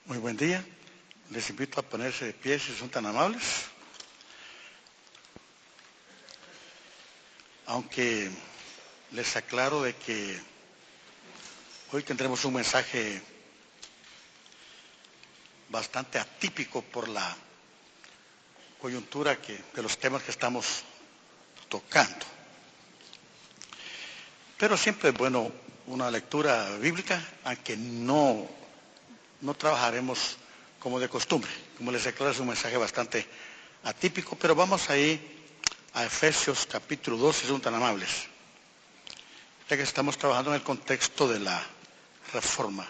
Muy buen día. Les invito a ponerse de pie si son tan amables. Aunque les aclaro de que hoy tendremos un mensaje bastante atípico por la coyuntura de los temas que estamos tocando. Pero siempre es bueno una lectura bíblica, aunque no trabajaremos como de costumbre. Como les declaro, es un mensaje bastante atípico, pero vamos ahí a Efesios capítulo 2, si son tan amables, ya que estamos trabajando en el contexto de la Reforma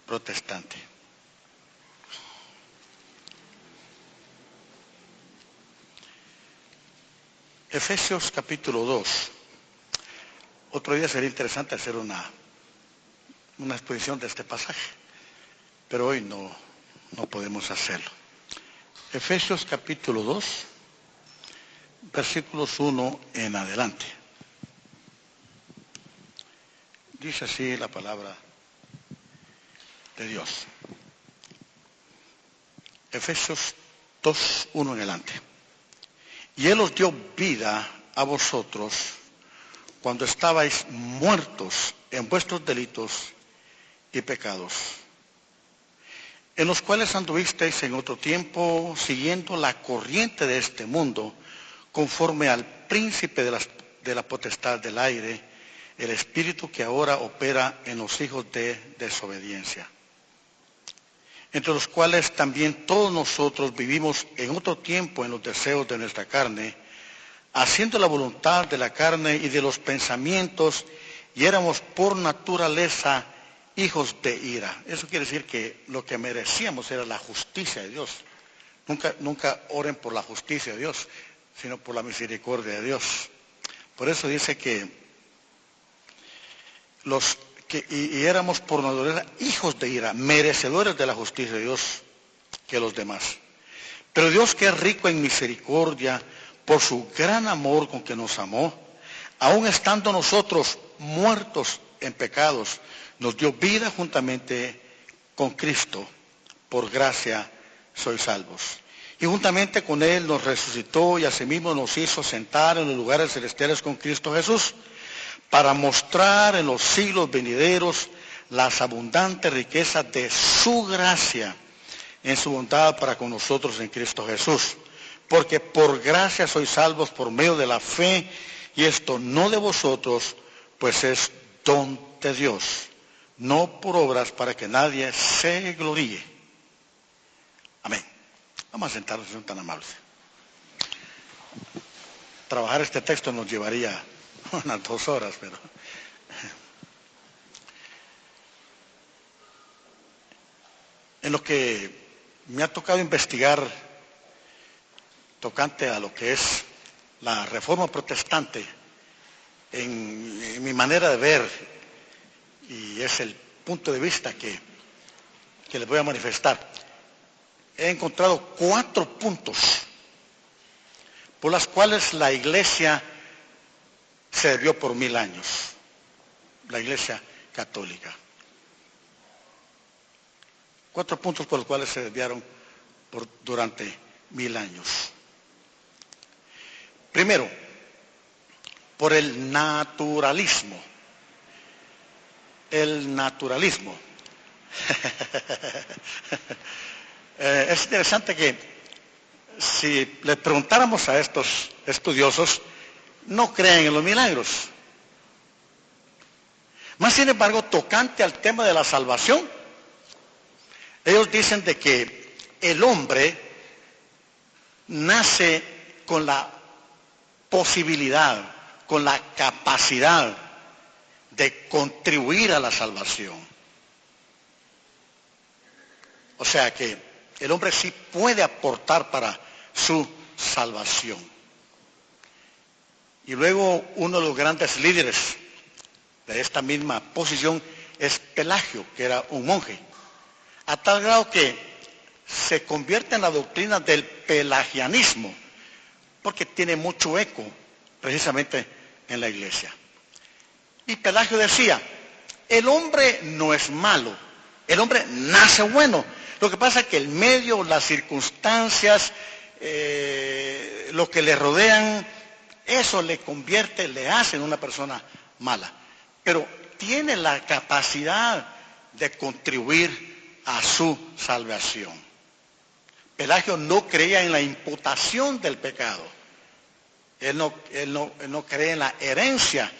protestante. Efesios capítulo 2. Otro día sería interesante hacer una exposición de este pasaje, pero hoy no podemos hacerlo. Efesios capítulo 2, versículos 1 en adelante. Dice así la palabra de Dios. Efesios 2, 1 en adelante. Y Él os dio vida a vosotros cuando estabais muertos en vuestros delitos y pecados, en los cuales anduvisteis en otro tiempo, siguiendo la corriente de este mundo, conforme al príncipe de la potestad del aire, el espíritu que ahora opera en los hijos de desobediencia, entre los cuales también todos nosotros vivimos en otro tiempo en los deseos de nuestra carne, haciendo la voluntad de la carne y de los pensamientos, y éramos por naturaleza hijos de ira. Eso quiere decir que lo que merecíamos era la justicia de Dios. Nunca oren por la justicia de Dios, sino por la misericordia de Dios. Por eso dice que éramos por naturaleza hijos de ira, merecedores de la justicia de Dios que los demás. Pero Dios, que es rico en misericordia, por su gran amor con que nos amó, aun estando nosotros muertos en pecados, nos dio vida juntamente con Cristo. Por gracia sois salvos. Y juntamente con Él nos resucitó y asimismo nos hizo sentar en los lugares celestiales con Cristo Jesús, para mostrar en los siglos venideros las abundantes riquezas de su gracia en su bondad para con nosotros en Cristo Jesús. Porque por gracia sois salvos por medio de la fe, y esto no de vosotros, pues es don de Dios, no por obras, para que nadie se gloríe. Amén. Vamos a sentarnos, si son tan amables. Trabajar este texto nos llevaría unas 2 horas, pero en lo que me ha tocado investigar tocante a lo que es la Reforma protestante, en mi manera de ver, y es el punto de vista que les voy a manifestar, he encontrado 4 puntos por las cuales la Iglesia se desvió por 1000 años, la Iglesia católica. 4 puntos por los cuales se desviaron durante 1000 años. Primero, por el naturalismo. El naturalismo. Es interesante que si les preguntáramos a estos estudiosos, no creen en los milagros. Más sin embargo, tocante al tema de la salvación, ellos dicen de que el hombre nace con la posibilidad, con la capacidad de contribuir a la salvación. O sea que el hombre sí puede aportar para su salvación. Y luego uno de los grandes líderes de esta misma posición es Pelagio, que era un monje, a tal grado que se convierte en la doctrina del pelagianismo, porque tiene mucho eco precisamente en la Iglesia. Y Pelagio decía, el hombre no es malo, El hombre nace bueno. Lo que pasa es que el medio, las circunstancias, lo que le rodean, eso le convierte, le hace en una persona mala. Pero tiene la capacidad de contribuir a su salvación. Pelagio no creía en la imputación del pecado. Él no cree en la herencia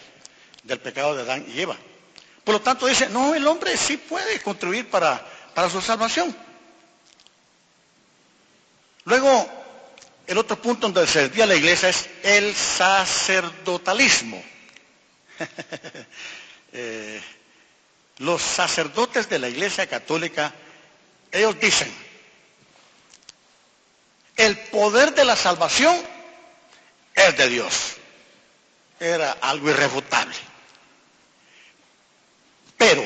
del pecado de Adán y Eva. Por lo tanto dice, no, el hombre sí puede contribuir para su salvación. Luego, el otro punto donde se desvía la iglesia es el sacerdotalismo. Los sacerdotes de la iglesia católica, ellos dicen, el poder de la salvación es de Dios. Era algo irrefutable. Pero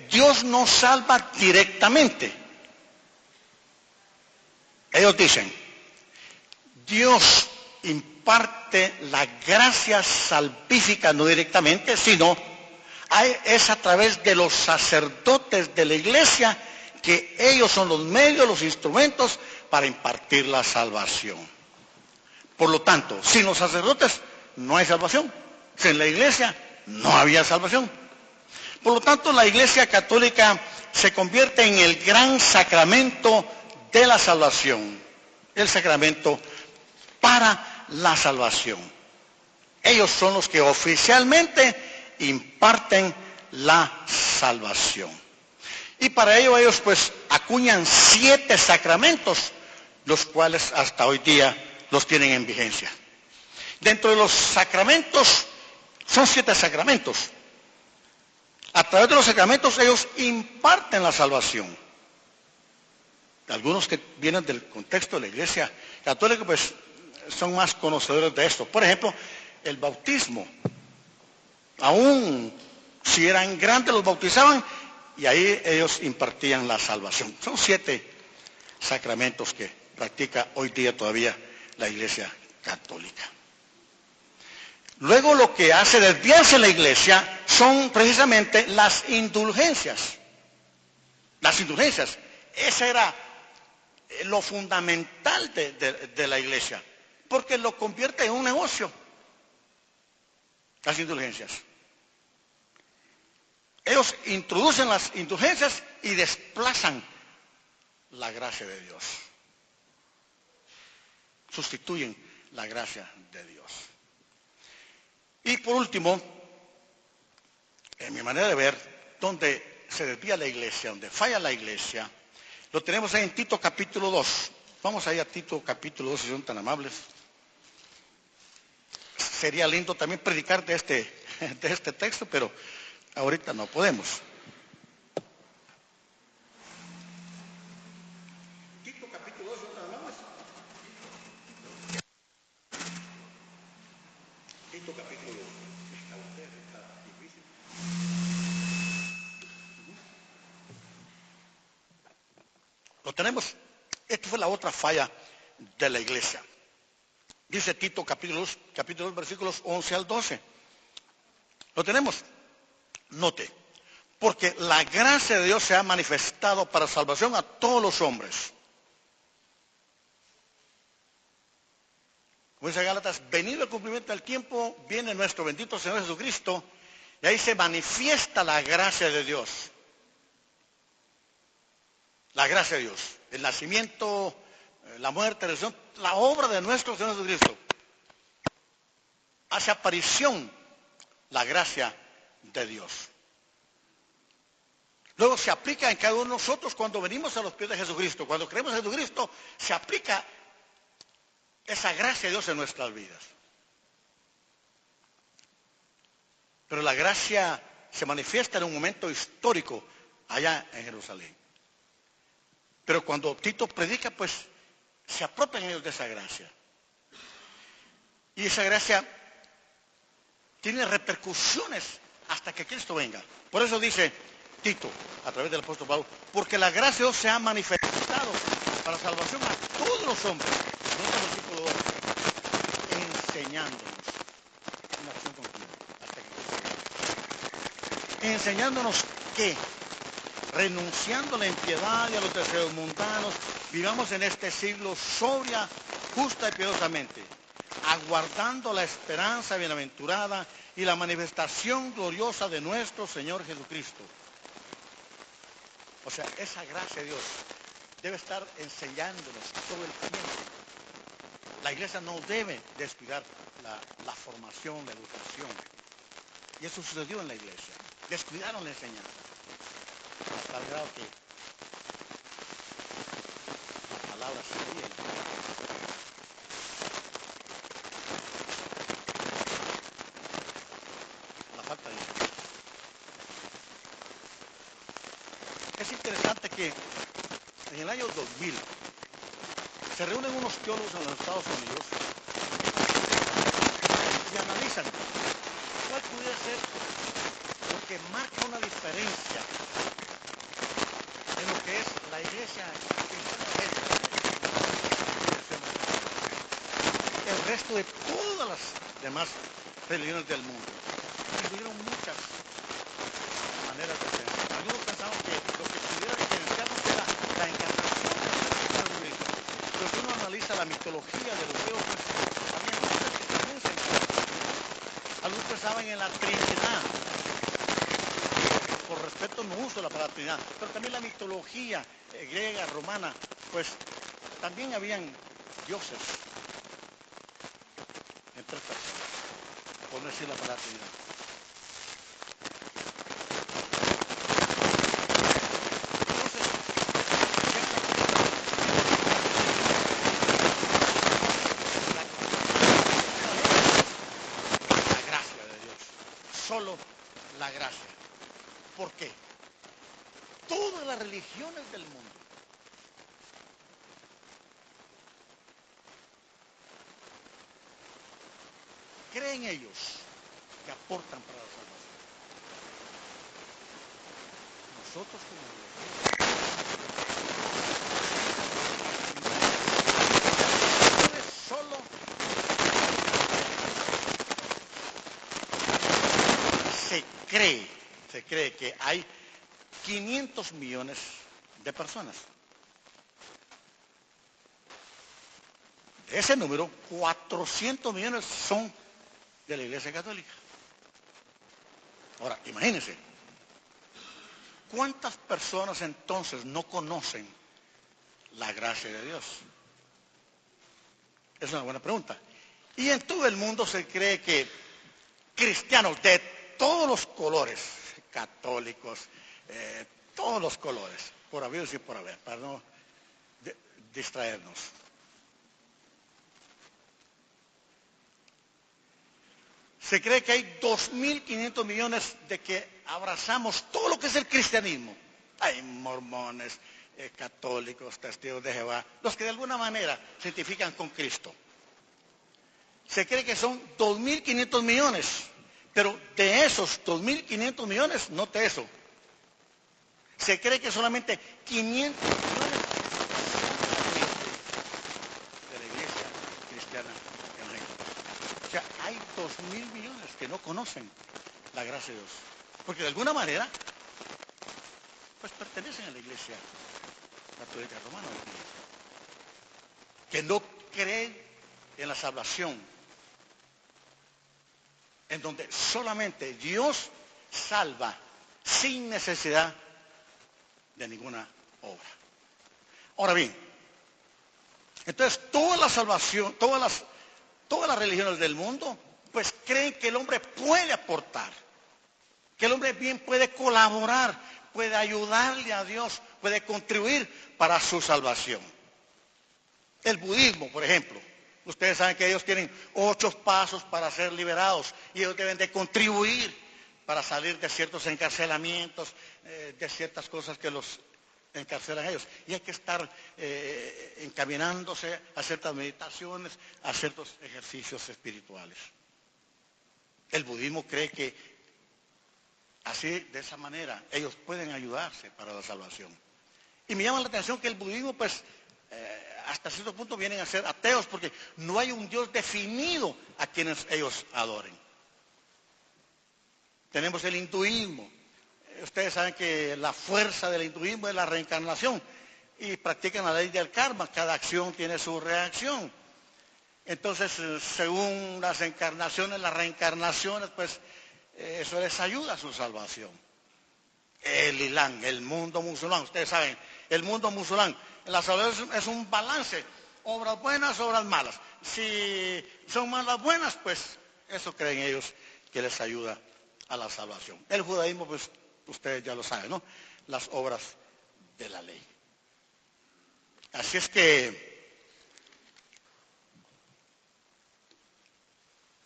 Dios no salva directamente. Ellos dicen, Dios imparte la gracia salvífica no directamente, sino es a través de los sacerdotes de la iglesia, que ellos son los medios, los instrumentos para impartir la salvación. Por lo tanto, sin los sacerdotes no hay salvación. Sin la iglesia no había salvación. Por lo tanto, la iglesia católica se convierte en el gran sacramento de la salvación. El sacramento para la salvación. Ellos son los que oficialmente imparten la salvación. Y para ello ellos pues acuñan 7 sacramentos, los cuales hasta hoy día los tienen en vigencia. Dentro de los sacramentos, son 7 sacramentos. A través de los sacramentos ellos imparten la salvación. Algunos que vienen del contexto de la iglesia católica pues son más conocedores de esto. Por ejemplo, el bautismo. Aún si eran grandes los bautizaban y ahí ellos impartían la salvación. Son 7 sacramentos que practica hoy día todavía la iglesia católica. Luego lo que hace desviarse la iglesia son precisamente las indulgencias. Las indulgencias. Ese era lo fundamental de la iglesia, porque lo convierte en un negocio. Las indulgencias. Ellos introducen las indulgencias y desplazan la gracia de Dios. Sustituyen la gracia de Dios. Y por último, en mi manera de ver, donde se desvía la iglesia, donde falla la iglesia, lo tenemos ahí en Tito capítulo 2. Vamos ahí a Tito capítulo 2, si son tan amables. Sería lindo también predicar de este texto, pero ahorita no podemos. Tito capítulo 2, ¿son tan amables? Tito capítulo 2. Está difícil. Lo tenemos. Esta fue la otra falla de la iglesia. Dice Tito capítulo 2, versículos 11 al 12. Lo tenemos. Note, porque la gracia de Dios se ha manifestado para salvación a todos los hombres. Como dice Gálatas, venido el cumplimiento del tiempo, viene nuestro bendito Señor Jesucristo, y ahí se manifiesta la gracia de Dios. La gracia de Dios, el nacimiento, la muerte, la resurrección, la obra de nuestro Señor Jesucristo. Hace aparición la gracia de Dios. Luego se aplica en cada uno de nosotros cuando venimos a los pies de Jesucristo. Cuando creemos en Jesucristo, se aplica esa gracia de Dios en nuestras vidas. Pero la gracia se manifiesta en un momento histórico allá en Jerusalén. Pero cuando Tito predica, pues se apropian ellos de esa gracia. Y esa gracia tiene repercusiones hasta que Cristo venga. Por eso dice Tito, a través del apóstol Pablo, porque la gracia de Dios se ha manifestado para salvación a todos los hombres. Nota el versículo 2, enseñándonos. Una acción continua, hasta que Cristo venga. Enseñándonos que, renunciando a la impiedad y a los deseos mundanos, vivamos en este siglo sobria, justa y piadosamente, aguardando la esperanza bienaventurada y la manifestación gloriosa de nuestro Señor Jesucristo. O sea, esa gracia de Dios debe estar enseñándonos todo el tiempo. La iglesia no debe descuidar la formación, la educación. Y eso sucedió en la iglesia. Descuidaron la enseñanza. Hasta el grado que la palabra se ríe. La falta de enseñanza. Es interesante que en el año 2000 se reúnen unos teólogos en los Estados Unidos y analizan cuál pudiera ser lo que marca una diferencia en lo que es la iglesia cristiana el resto de todas las demás religiones del mundo. Incluyeron muchas maneras de pensar. Algunos pensaban que lo que pudiera diferenciarnos era la encarnación de Jesucristo. Pero si uno analiza la mitología de los dioses, había muchas que también se encarnaron. Algunos pensaban en la Trinidad. Por respeto no uso la palabra Trinidad, pero también la mitología griega, romana, pues también habían dioses en tres personas, por no decir la palabra Trinidad. Solo la gracia. ¿Por qué? Todas las religiones del mundo creen ellos que aportan para la salvación. Nosotros como religiones solo se cree que hay 500 millones de personas. De ese número, 400 millones son de la Iglesia Católica. Ahora, imagínense, ¿cuántas personas entonces no conocen la gracia de Dios? Es una buena pregunta. Y en todo el mundo se cree que cristianos de todos los colores, católicos, todos los colores, por haber y por haber, para no distraernos. Se cree que hay 2.500 millones de que abrazamos todo lo que es el cristianismo. Hay mormones, católicos, testigos de Jehová, los que de alguna manera se identifican con Cristo. Se cree que son 2.500 millones, pero de esos 2.500 millones, note eso, se cree que solamente 500 millones de la iglesia cristiana evangélica. O sea, hay 2.000 millones que no conocen la gracia de Dios. Porque de alguna manera, pues pertenecen a la iglesia católica romana. Que no creen en la salvación. En donde solamente Dios salva sin necesidad de ninguna obra. Ahora bien, entonces toda la salvación, todas las religiones del mundo, pues creen que el hombre puede aportar, que el hombre bien puede colaborar, puede ayudarle a Dios, puede contribuir para su salvación. El budismo, por ejemplo, ustedes saben que ellos tienen 8 pasos para ser liberados y ellos deben de contribuir para salir de ciertos encarcelamientos, de ciertas cosas que los encarcelan a ellos. Y hay que estar encaminándose a ciertas meditaciones, a ciertos ejercicios espirituales. El budismo cree que así, de esa manera, ellos pueden ayudarse para la salvación. Y me llama la atención que el budismo, pues, hasta cierto punto vienen a ser ateos porque no hay un Dios definido a quienes ellos adoren. Tenemos el hinduismo, ustedes saben que la fuerza del hinduismo es la reencarnación y practican la ley del karma, cada acción tiene su reacción. Entonces, según las encarnaciones, las reencarnaciones, pues eso les ayuda a su salvación. El Islam, el mundo musulmán, ustedes saben, el mundo musulmán, la salvación es un balance, obras buenas, obras malas. Si son malas buenas, pues eso creen ellos que les ayuda a la salvación. El judaísmo, pues ustedes ya lo saben, ¿no? Las obras de la ley. Así es que,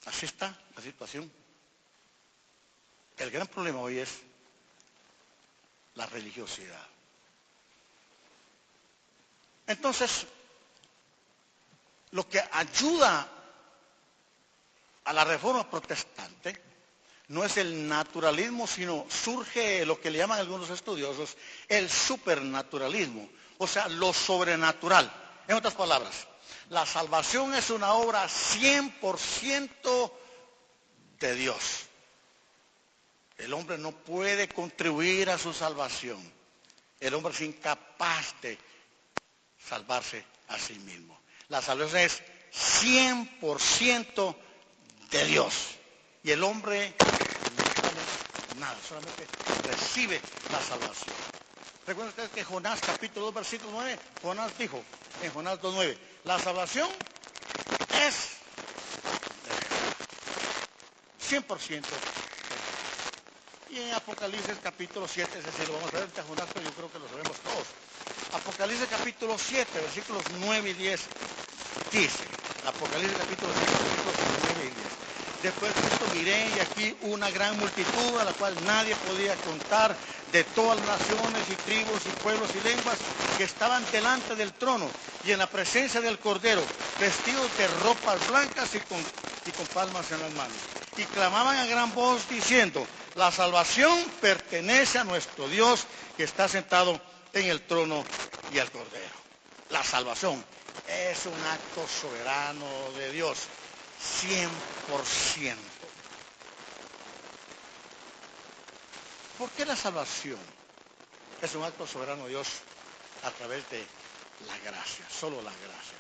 así está la situación. El gran problema hoy es la religiosidad. Entonces, lo que ayuda a la reforma protestante no es el naturalismo, sino surge lo que le llaman algunos estudiosos el supernaturalismo, o sea, lo sobrenatural. En otras palabras, la salvación es una obra 100% de Dios. El hombre no puede contribuir a su salvación. El hombre es incapaz de salvarse a sí mismo. La salvación es 100% de Dios. Y el hombre no vale nada, solamente recibe la salvación. Recuerden ustedes que Jonás capítulo 2 versículo 9, Jonás dijo en Jonás 2:9, la salvación es 100% de Dios. Y en Apocalipsis capítulo 7, es decir, lo vamos a ver en Jonás, pero yo creo que lo sabemos todos. Apocalipsis capítulo 7, versículos 9 y 10, dice, Apocalipsis capítulo 7, versículos 9 y 10. Después de esto miré y aquí una gran multitud a la cual nadie podía contar, de todas las naciones y tribus y pueblos y lenguas que estaban delante del trono y en la presencia del Cordero, vestidos de ropas blancas y con palmas en las manos. Y clamaban a gran voz diciendo, la salvación pertenece a nuestro Dios que está sentado en el trono y al Cordero. La salvación es un acto soberano de Dios, 100%. ¿Por qué la salvación es un acto soberano de Dios a través de la gracia, solo la gracia?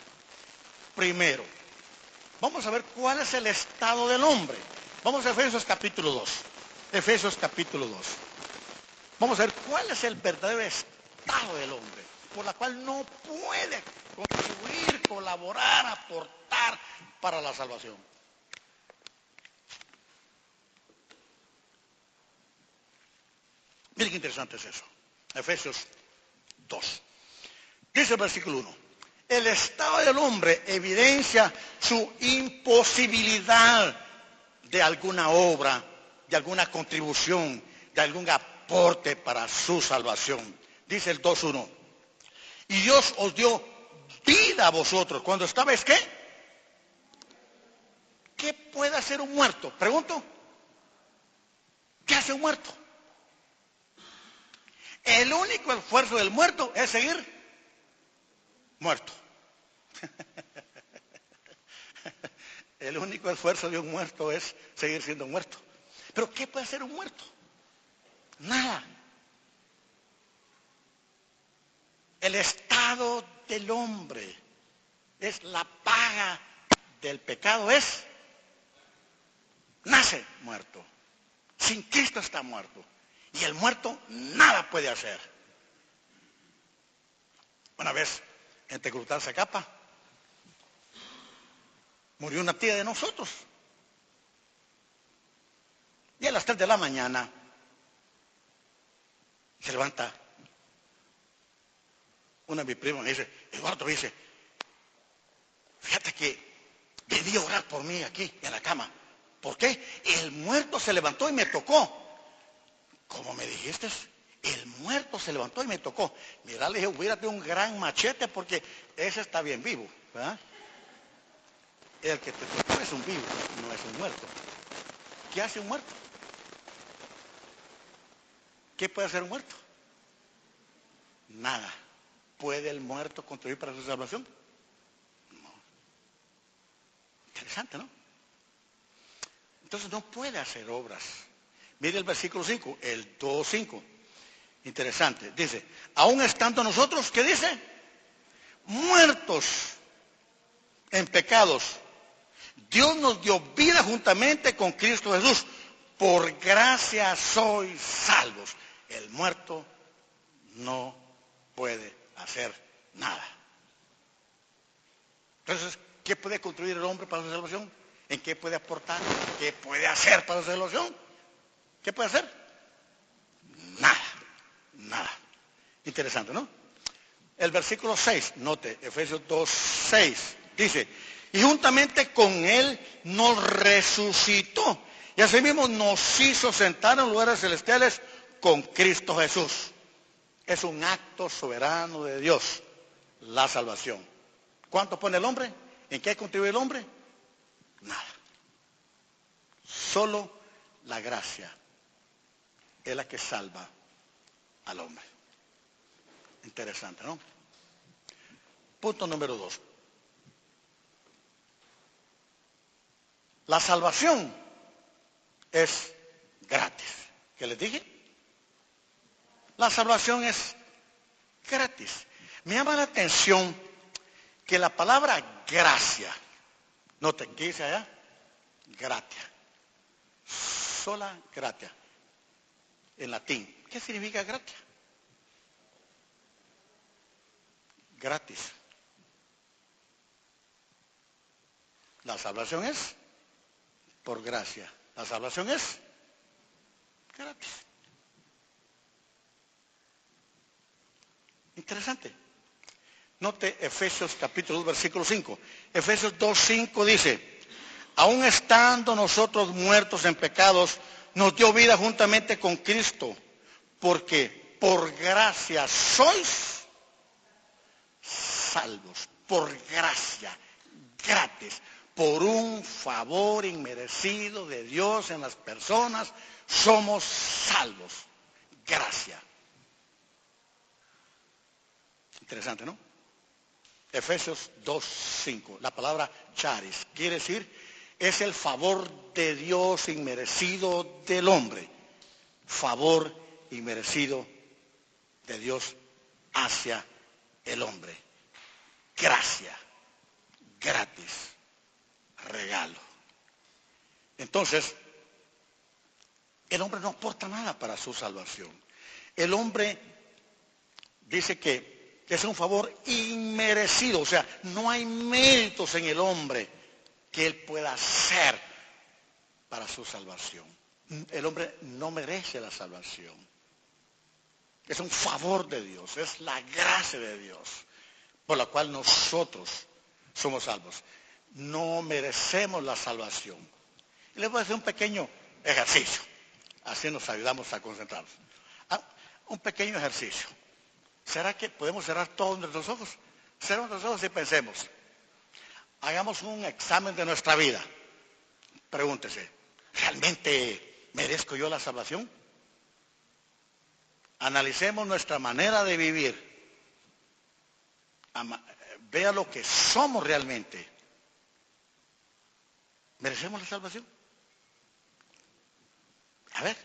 Primero, vamos a ver cuál es el estado del hombre. Vamos a Efesios capítulo 2. Efesios capítulo 2. Vamos a ver cuál es el verdadero estado del hombre, por la cual no puede contribuir, colaborar, aportar para la salvación. Miren qué interesante es eso. Efesios 2. Dice el versículo 1. El estado del hombre evidencia su imposibilidad de alguna obra, de alguna contribución, de algún aporte para su salvación. Dice el 2.1. Y Dios os dio vida a vosotros. Cuando estabais, ¿qué? ¿Qué puede hacer un muerto? Pregunto. ¿Qué hace un muerto? El único esfuerzo del muerto es seguir muerto. El único esfuerzo de un muerto es seguir siendo muerto. ¿Pero qué puede hacer un muerto? Nada. El estado del hombre es la paga del pecado, nace muerto. Sin Cristo está muerto. Y el muerto nada puede hacer. Una vez en Tecurutá-Zacapa murió una tía de nosotros. Y a las 3 de la mañana se levanta una de mis primos y me dice, Eduardo, dice, fíjate que debí orar por mí aquí en la cama. ¿Por qué? El muerto se levantó y me tocó. ¿Cómo me dijiste? El muerto se levantó y me tocó. Mira, le dije, hubiérate un gran machete porque ese está bien vivo, ¿verdad? El que te tocó es un vivo, no es un muerto. ¿Qué hace un muerto? ¿Qué puede hacer un muerto? Nada. ¿Puede el muerto contribuir para su salvación? No. Interesante, ¿no? Entonces no puede hacer obras. Mire el versículo 5, el 2:5. Interesante. Dice, aún estando nosotros, ¿qué dice? Muertos en pecados. Dios nos dio vida juntamente con Cristo Jesús. Por gracia sois salvos. El muerto no puede hacer nada. Entonces, ¿qué puede construir el hombre para su salvación? ¿En qué puede aportar? ¿Qué puede hacer para su salvación? ¿Qué puede hacer? Nada, nada. Interesante, ¿no? El versículo 6, note, Efesios 2:6, dice, y juntamente con él nos resucitó, y asimismo nos hizo sentar en lugares celestiales con Cristo Jesús. Es un acto soberano de Dios, la salvación. ¿Cuánto pone el hombre? ¿En qué contribuye el hombre? Nada. Solo la gracia es la que salva al hombre. Interesante, ¿no? Punto número 2. La salvación es gratis. ¿Qué les dije? La salvación es gratis. Me llama la atención que la palabra gracia, note, ¿qué dice allá? Gratia. Sola gratia. En latín. ¿Qué significa gratia? Gratis. La salvación es por gracia. La salvación es gratis. Interesante. Note Efesios capítulo 2, versículo 5. Efesios 2:5 dice, aun estando nosotros muertos en pecados, nos dio vida juntamente con Cristo, porque por gracia sois salvos. Por gracia, gratis, por un favor inmerecido de Dios en las personas, somos salvos. Gracia. Interesante, ¿no? Efesios 2:5. La palabra charis quiere decir, es el favor de Dios inmerecido del hombre. Favor inmerecido de Dios hacia el hombre. Gracia. Gratis. Regalo. Entonces, el hombre no aporta nada para su salvación. El hombre dice que es un favor inmerecido, o sea, no hay méritos en el hombre que él pueda hacer para su salvación. El hombre no merece la salvación. Es un favor de Dios, es la gracia de Dios, por la cual nosotros somos salvos. No merecemos la salvación. Y les voy a hacer un pequeño ejercicio, así nos ayudamos a concentrarnos. Un pequeño ejercicio. ¿Será que podemos cerrar todos nuestros ojos? Cerramos nuestros ojos y pensemos. Hagamos un examen de nuestra vida. Pregúntese, ¿realmente merezco yo la salvación? Analicemos nuestra manera de vivir. Vea lo que somos realmente. ¿Merecemos la salvación? A ver,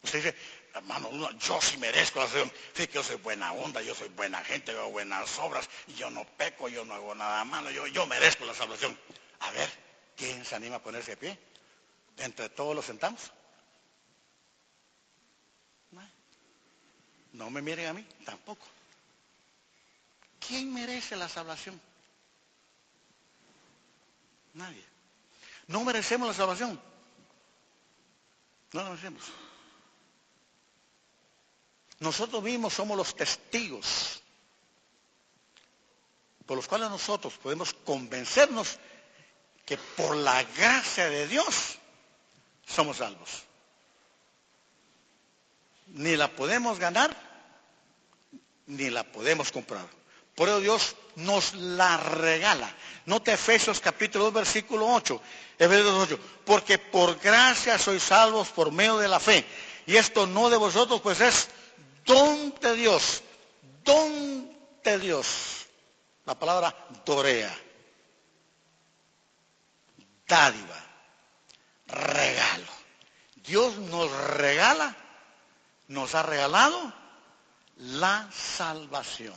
usted dice, hermano, yo sí merezco la salvación. Sí, que yo soy buena onda, yo soy buena gente, yo hago buenas obras, y yo no peco, yo no hago nada malo, yo merezco la salvación. A ver, ¿quién se anima a ponerse de pie? ¿Entre todos los sentamos? No me miren a mí, tampoco. ¿Quién merece la salvación? Nadie. ¿No merecemos la salvación? No la merecemos. Nosotros mismos somos los testigos por los cuales nosotros podemos convencernos que por la gracia de Dios somos salvos. Ni la podemos ganar, ni la podemos comprar. Por eso Dios nos la regala. Note Efesios capítulo 2, versículo 8. Efesios 8. Porque por gracia sois salvos por medio de la fe. Y esto no de vosotros, pues es don de Dios. Don de Dios. La palabra dorea. Dádiva. Regalo. Dios nos ha regalado la salvación.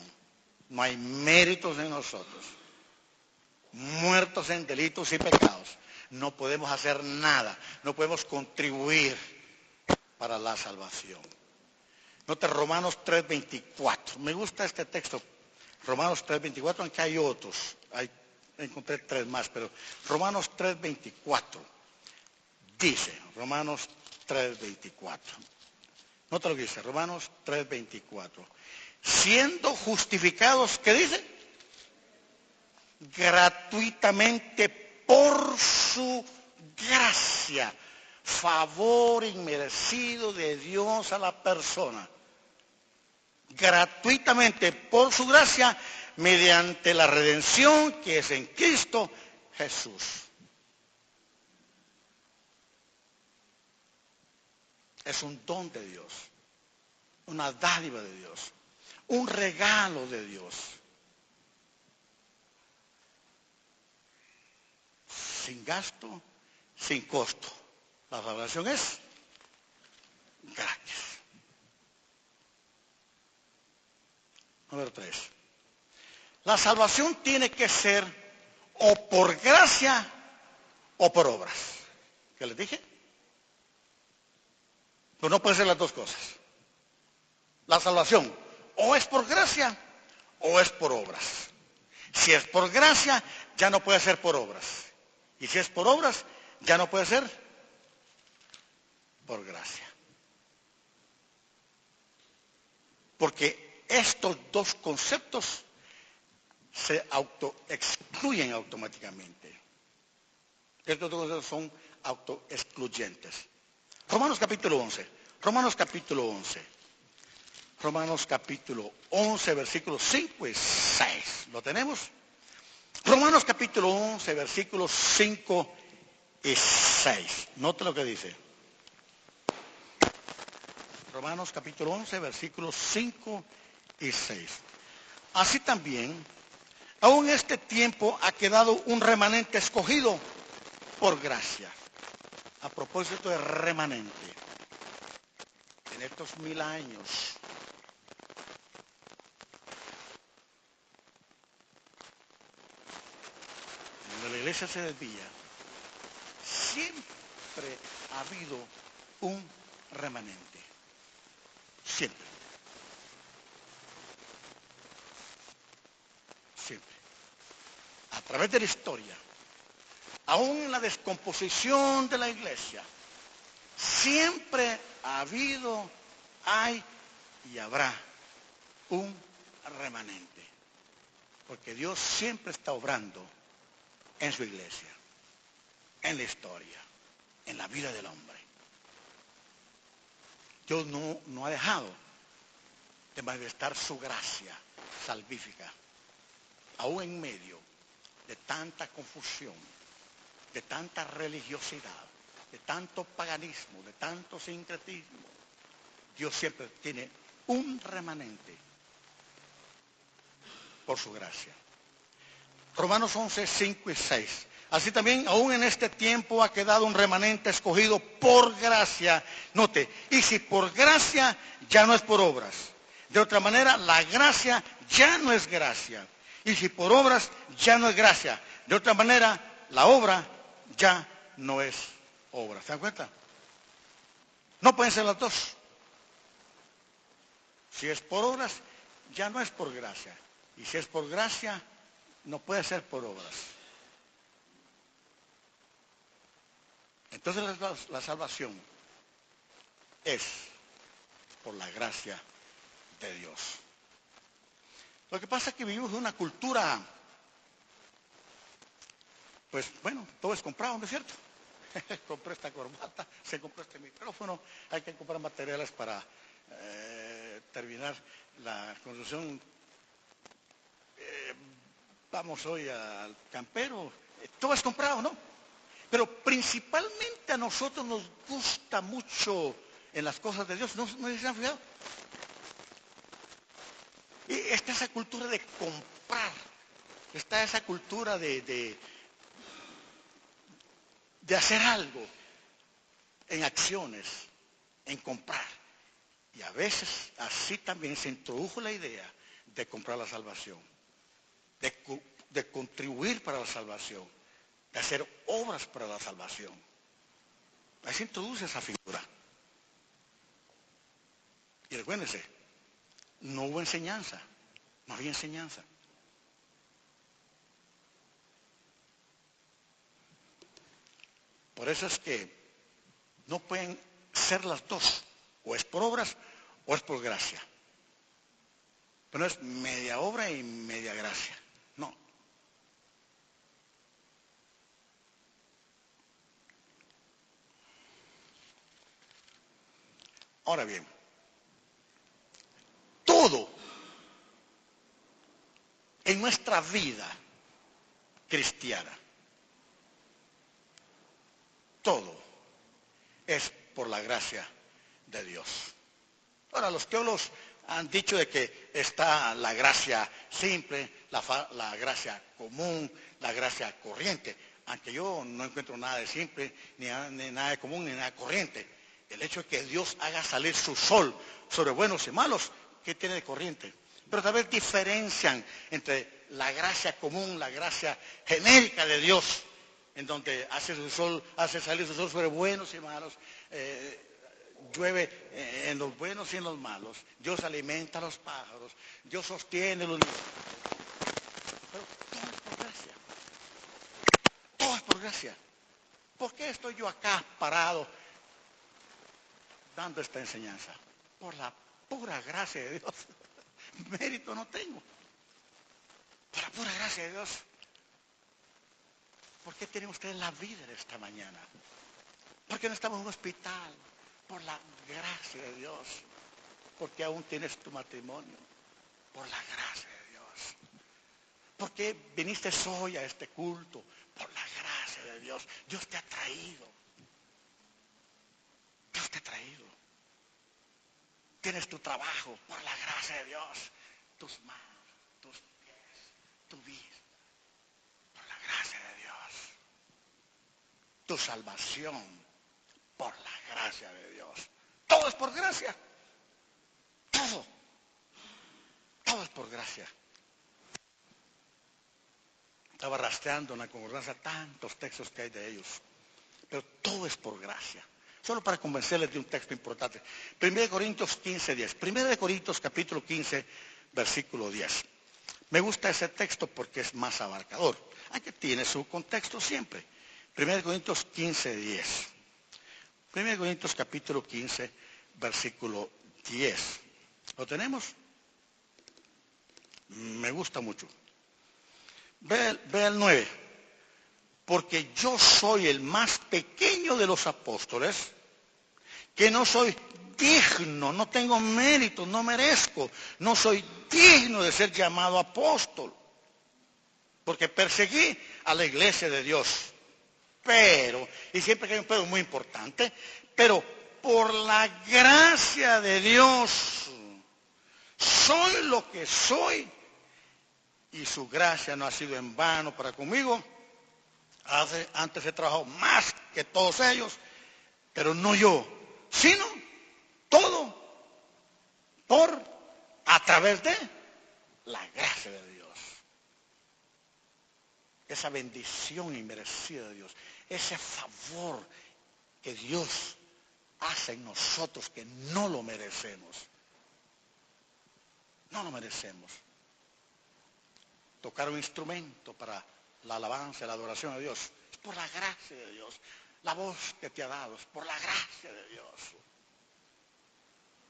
No hay méritos en nosotros. Muertos en delitos y pecados. No podemos hacer nada. No podemos contribuir para la salvación. Note Romanos 3:24. Me gusta este texto. Romanos 3:24, aunque hay otros. Encontré 3 más, pero Romanos 3:24. Dice, Romanos 3:24. Nota lo que dice, Romanos 3:24. Siendo justificados, ¿qué dice? Gratuitamente por su gracia, favor inmerecido de Dios a la persona. Gratuitamente por su gracia, mediante la redención que es en Cristo Jesús. Es un don de Dios, una dádiva de Dios, un regalo de Dios. Sin gasto, sin costo. La salvación es gratis. Número 3. La salvación tiene que ser o por gracia o por obras. ¿Qué les dije? Pues no puede ser las dos cosas. La salvación o es por gracia o es por obras. Si es por gracia, ya no puede ser por obras. Y si es por obras, ya no puede ser por gracia. Porque estos dos conceptos se autoexcluyen automáticamente. Estos dos conceptos son autoexcluyentes. Romanos capítulo 11. Romanos capítulo 11. Romanos capítulo 11, versículos 5 y 6. ¿Lo tenemos? Romanos capítulo 11, versículos 5 y 6. Note lo que dice. Romanos capítulo 11, versículos 5 y 6. Así también, aún este tiempo ha quedado un remanente escogido por gracia. A propósito de remanente, en estos 1000 años, cuando la iglesia se desvía, siempre ha habido un remanente. Siempre. Siempre. A través de la historia, aún en la descomposición de la iglesia, siempre ha habido, hay y habrá un remanente. Porque Dios siempre está obrando en su iglesia, en la historia, en la vida del hombre. Dios no ha dejado de manifestar su gracia salvífica, aún en medio de tanta confusión, de tanta religiosidad, de tanto paganismo, de tanto sincretismo. Dios siempre tiene un remanente por su gracia. Romanos 11, 5 y 6. Así también, aún en este tiempo ha quedado un remanente escogido por gracia. Note, y si por gracia, ya no es por obras. De otra manera, la gracia ya no es gracia. Y si por obras, ya no es gracia. De otra manera, la obra ya no es obra. ¿Se dan cuenta? No pueden ser las dos. Si es por obras, ya no es por gracia. Y si es por gracia, no puede ser por obras. Entonces la salvación es por la gracia de Dios. Lo que pasa es que vivimos en una cultura, pues bueno, todo es comprado, ¿no es cierto? Compré esta corbata, se compró este micrófono, hay que comprar materiales para terminar la construcción. Vamos hoy al campero, todo es comprado, ¿no? Pero principalmente a nosotros nos gusta mucho en las cosas de Dios, ¿no se han fijado? Y está esa cultura de comprar, está esa cultura de hacer algo. en acciones, en comprar. Y a veces así también se introdujo la idea de comprar la salvación, de contribuir para la salvación, de hacer obras para la salvación. Ahí se introduce esa figura. Y recuérdense, no hubo enseñanza, no había enseñanza. Por eso es que no pueden ser las dos, o es por obras o es por gracia. Pero no es media obra y media gracia, no. Ahora bien, todo en nuestra vida cristiana, todo es por la gracia de Dios. Ahora, los teólogos han dicho de que está la gracia simple, la gracia común, la gracia corriente, aunque yo no encuentro nada de simple, ni nada de común, ni nada de corriente. El hecho de que Dios haga salir su sol sobre buenos y malos, ¿qué tiene de corriente? Pero tal vez diferencian entre la gracia común, la gracia genérica de Dios, en donde hace salir su sol sobre buenos y malos, llueve en los buenos y en los malos. Dios alimenta a los pájaros, Dios sostiene los... Pero todo es por gracia. Todo es por gracia. ¿Por qué estoy yo acá parado dando esta enseñanza? Por la pura gracia de Dios. Mérito no tengo. Por la pura gracia de Dios. ¿Por qué tienen ustedes la vida de esta mañana? ¿Por qué no estamos en un hospital? Por la gracia de Dios. Porque aún tienes tu matrimonio. Por la gracia de Dios. ¿Por qué viniste hoy a este culto? Por la gracia de Dios. Dios te ha traído. Dios te ha traído. Tienes tu trabajo por la gracia de Dios. Tus manos, tus pies, tu vida. Por la gracia de Dios. Tu salvación por la gracia de Dios. Todo es por gracia. Todo. Todo es por gracia. Estaba rastreando en la concordancia tantos textos que hay de ellos. Pero todo es por gracia. Solo para convencerles de un texto importante. 1 Corintios 15, 10. 1 Corintios capítulo 15, versículo 10. Me gusta ese texto porque es más abarcador. Aunque tiene su contexto siempre. 1 Corintios 15, 10. 1 Corintios capítulo 15, versículo 10. ¿Lo tenemos? Me gusta mucho. Ve el 9. Porque yo soy el más pequeño de los apóstoles, que no soy digno, no tengo mérito, no merezco, no soy digno de ser llamado apóstol, porque perseguí a la iglesia de Dios. Pero, y siempre que hay un pero muy importante, pero por la gracia de Dios, soy lo que soy, y su gracia no ha sido en vano para conmigo. Antes he trabajado más que todos ellos, pero no yo, sino todo a través de la gracia de Dios. Esa bendición inmerecida de Dios, ese favor que Dios hace en nosotros que no lo merecemos. No lo merecemos. Tocar un instrumento para la alabanza y la adoración a Dios es por la gracia de Dios. La voz que te ha dado es por la gracia de Dios.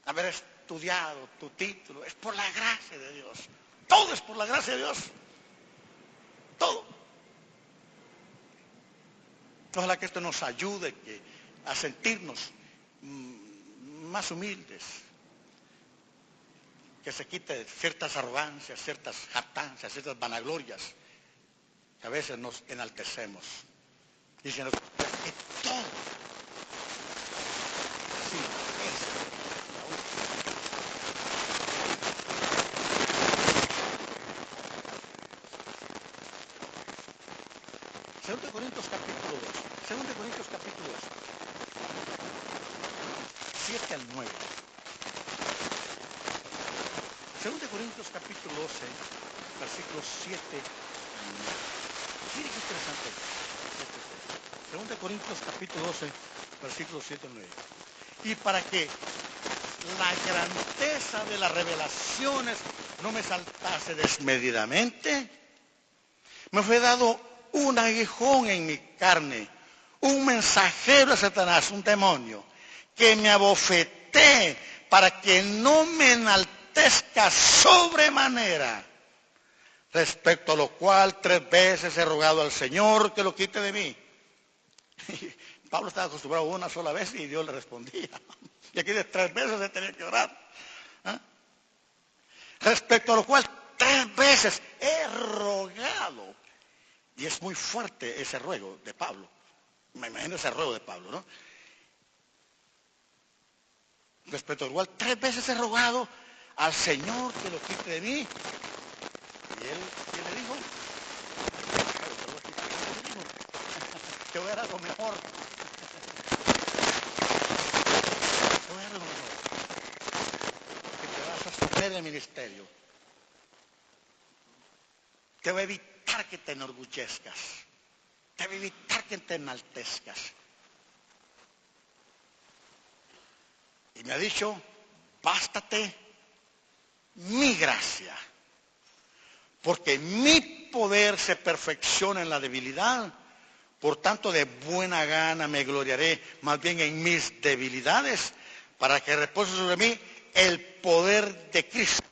Haber estudiado tu título es por la gracia de Dios. Todo es por la gracia de Dios. Todo. Ojalá que esto nos ayude a sentirnos más humildes. Que se quite ciertas arrogancias, ciertas jactancias, ciertas vanaglorias que a veces nos enaltecemos. Diciendo que todo sí es la última. 2 Corintios capítulo 2. 2 Corintios capítulo 2. 7 al 9. 2 Corintios capítulo 12, versículos 7 al 9. Mire qué interesante. 2 Corintios capítulo 12, versículos 7 al 9. Y para que la grandeza de las revelaciones no me saltase desmedidamente, me fue dado un aguijón en mi carne, un mensajero de Satanás, un demonio, que me abofeté para que no me enaltezca sobremanera, respecto a lo cual 3 veces he rogado al Señor que lo quite de mí. Pablo estaba acostumbrado una sola vez y Dios le respondía. Y aquí de 3 veces se tenía que orar. ¿Ah? Respecto a lo cual 3 veces he rogado. Y es muy fuerte ese ruego de Pablo. Me imagino ese ruego de Pablo, ¿no? Respecto al cual 3 veces he rogado al Señor que lo quite de mí. Y él, ¿qué le dijo? Que voy a dar algo mejor. Que voy a dar algo mejor. Que te vas a someter al ministerio. Te va a evitar que te enorgullezcas. Te va a evitar que te enaltezcas. Y me ha dicho, bástate mi gracia. Porque mi poder se perfecciona en la debilidad. Por tanto, de buena gana me gloriaré más bien en mis debilidades, para que repose sobre mí el poder de Cristo.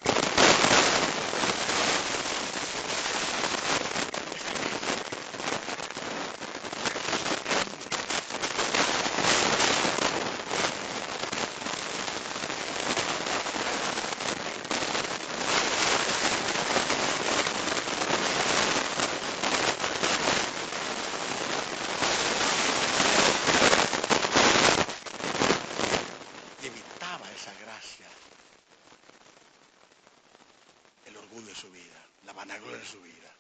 Y evitaba esa gracia, el orgullo de su vida, la vanagloria de su vida.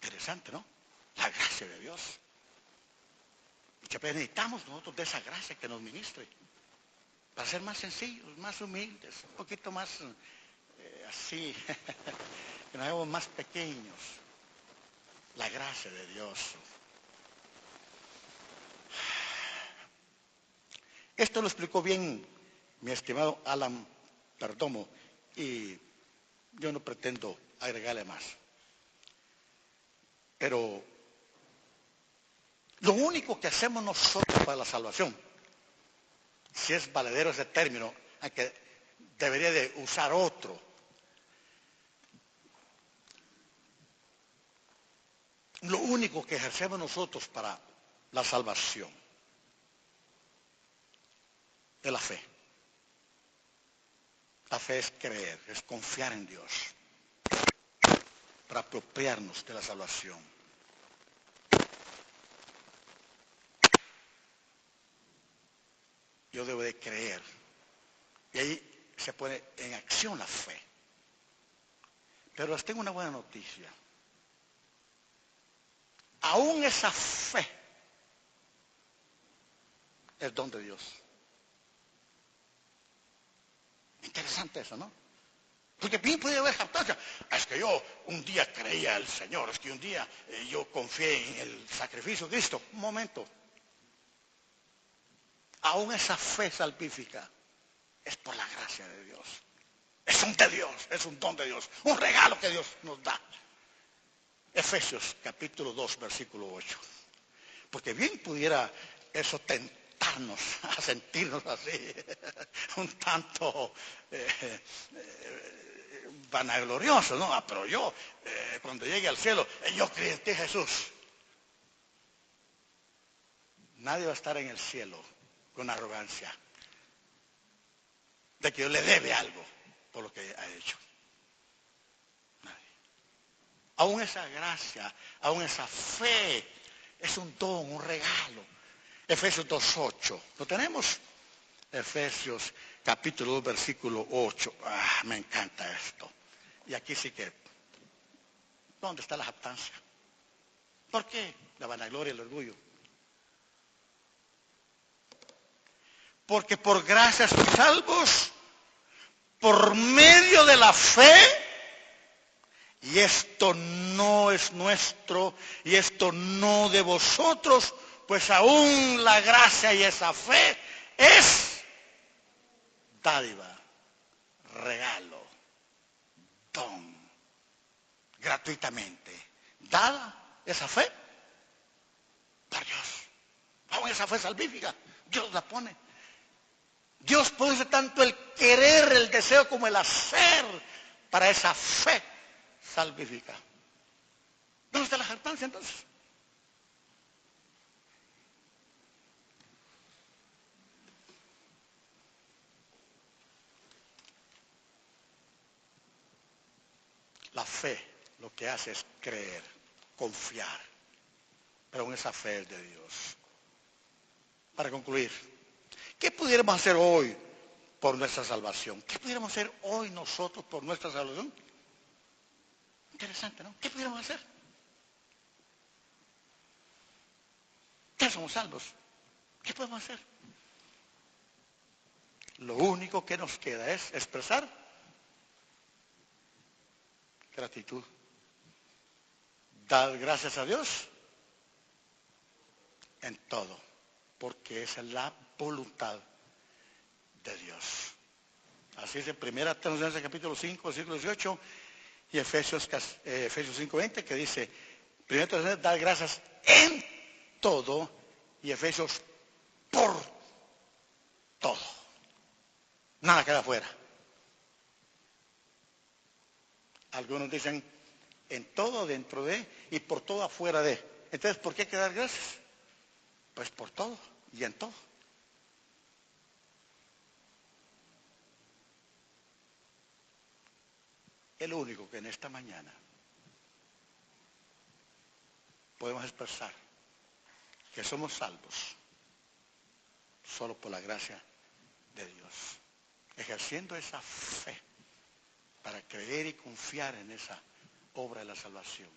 Interesante, ¿no? La gracia de Dios. Muchas veces necesitamos nosotros de esa gracia que nos ministre, para ser más sencillos, más humildes, un poquito más así, que nos hagamos más pequeños. La gracia de Dios. Esto lo explicó bien mi estimado Alan Perdomo y yo no pretendo agregarle más. Pero lo único que hacemos nosotros para la salvación, si es valedero ese término, aunque debería de usar otro, lo único que ejercemos nosotros para la salvación es la fe. La fe es creer, es confiar en Dios para apropiarnos de la salvación. Yo debo de creer. Y ahí se pone en acción la fe. Pero les tengo una buena noticia. Aún esa fe es don de Dios. Interesante eso, ¿no? Porque bien puede haber jactancia. Es que yo un día creía al Señor, es que un día yo confié en el sacrificio de Cristo. Un momento. Aún esa fe salvífica es por la gracia de Dios. Es un de Dios, es un don de Dios, un regalo que Dios nos da. Efesios capítulo 2, versículo 8. Porque bien pudiera eso tentarnos a sentirnos así, un tanto vanaglorioso, ¿no? Pero yo, cuando llegue al cielo, yo creí en ti, Jesús. Nadie va a estar en el cielo con arrogancia de que Dios le debe algo por lo que ha hecho. Nadie. Aún esa gracia, aún esa fe, es un don, un regalo. Efesios 2:8. ¿Lo tenemos? Efesios capítulo 2, versículo 8. Me encanta esto. Y aquí sí que, ¿dónde está la jactancia? ¿Por qué? La vanagloria y el orgullo. Porque por gracia sois salvos, por medio de la fe, y esto no es nuestro, y esto no de vosotros, pues aún la gracia y esa fe es dádiva, regalo, don, gratuitamente. Dada esa fe por Dios. Aún esa fe salvífica, Dios la pone. Dios produce tanto el querer, el deseo, como el hacer para esa fe salvífica. ¿Dónde está la jactancia entonces? La fe lo que hace es creer, confiar, pero aún esa fe es de Dios. Para concluir, ¿qué pudiéramos hacer hoy por nuestra salvación? ¿Qué pudiéramos hacer hoy nosotros por nuestra salvación? Interesante, ¿no? ¿Qué pudiéramos hacer? Ya somos salvos. ¿Qué podemos hacer? Lo único que nos queda es expresar gratitud. Dar gracias a Dios en todo, porque esa es la voluntad de Dios. Así es en 1 Tesalonicenses capítulo 5, versículo 18 y Efesios 5, 20, que dice, 1 Tesalonicenses, dar gracias en todo, y Efesios por todo. Nada queda afuera. Algunos dicen en todo, dentro de, y por todo afuera de. Entonces, ¿por qué hay que dar gracias? Pues por todo y en todo. El único que en esta mañana podemos expresar que somos salvos solo por la gracia de Dios, ejerciendo esa fe para creer y confiar en esa obra de la salvación,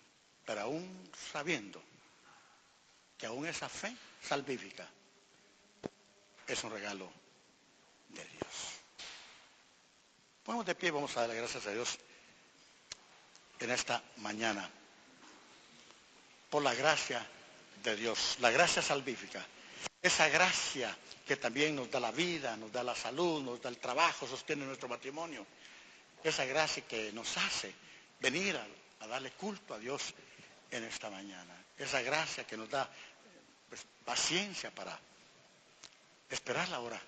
pero aún sabiendo que aún esa fe salvífica es un regalo de Dios. Ponemos de pie, vamos a darle gracias a Dios en esta mañana por la gracia de Dios, la gracia salvífica, esa gracia que también nos da la vida, nos da la salud, nos da el trabajo, sostiene nuestro matrimonio, esa gracia que nos hace venir a darle culto a Dios en esta mañana, esa gracia que nos da pues, paciencia para esperar la hora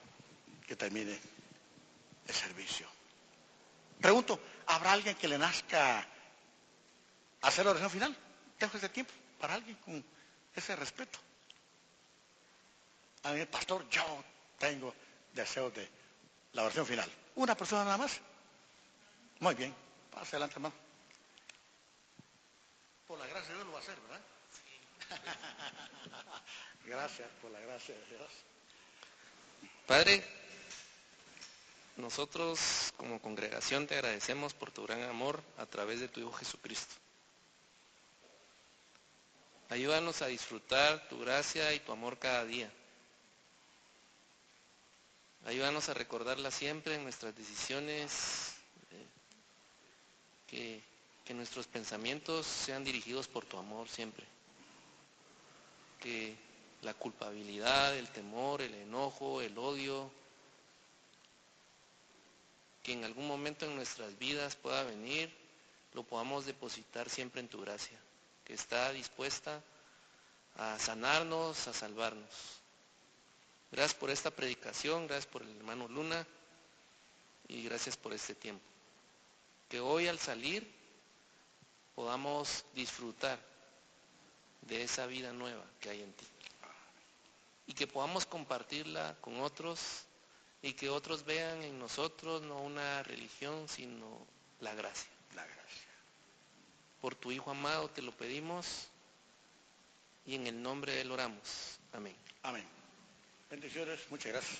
que termine el servicio. Pregunto, ¿habrá alguien que le nazca hacer la oración final? Dejo ese tiempo para alguien con ese respeto. A mí, pastor, yo tengo deseo de la oración final. ¿Una persona nada más? Muy bien, pase adelante, hermano. Por la gracia de Dios lo va a hacer, ¿verdad? Gracias por la gracia de Dios. Padre, nosotros como congregación te agradecemos por tu gran amor a través de tu Hijo Jesucristo. Ayúdanos a disfrutar tu gracia y tu amor cada día. Ayúdanos a recordarla siempre en nuestras decisiones, que nuestros pensamientos sean dirigidos por tu amor siempre. Que la culpabilidad, el temor, el enojo, el odio, que en algún momento en nuestras vidas pueda venir, lo podamos depositar siempre en tu gracia, que está dispuesta a sanarnos, a salvarnos. Gracias por esta predicación, gracias por el hermano Luna y gracias por este tiempo. Que hoy al salir podamos disfrutar de esa vida nueva que hay en ti. Y que podamos compartirla con otros y que otros vean en nosotros no una religión, sino la gracia. La gracia. Por tu Hijo amado te lo pedimos y en el nombre de él oramos. Amén. Amén. Bendiciones, muchas gracias.